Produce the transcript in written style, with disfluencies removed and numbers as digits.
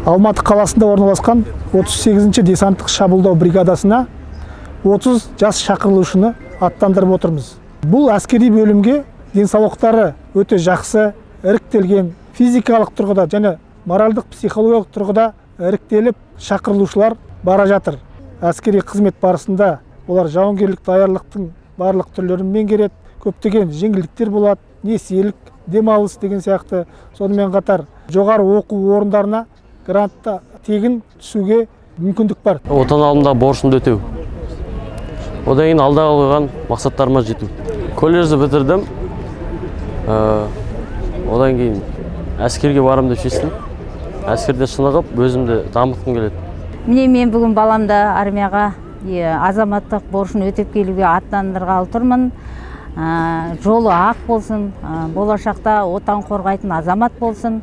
Алматы қаласында орналасқан 38-ші десанттық шабуылдау бригадасына 30 жас шақырылушыны аттандырып отырмыз. Бұл әскери бөлімге денсаулықтары өте жақсы, іріктелген, физикалық тұрғыда және моральдық психологиялық тұрғыда іріктеліп шақырылушылар бара жатыр. Әскери қызмет барысында олар жауынгерлік даярлықтың барлық түрлерін меңгереді, көптеген жеңілдіктер болады, несиелік, демалыс деген сияқты. Сонымен қатар жоғары оқу орындарына грантта тегін түсуге мүмкіндік бар. Отан алдында борышымды өтеу. Одан кейін алдағы қойған мақсаттарыма жету. Колледжді бітірдім. Одан кейін әскерге барам деп шештім. Әскерде шынығып, өзімді дамытқым келеді. Міне мен бүгін баламды армияға азаматтық борышын өтеп келуге аттандырғалы тұрмын. Жолы ақ болсын, болашақта отан қорғайтын азамат болсын.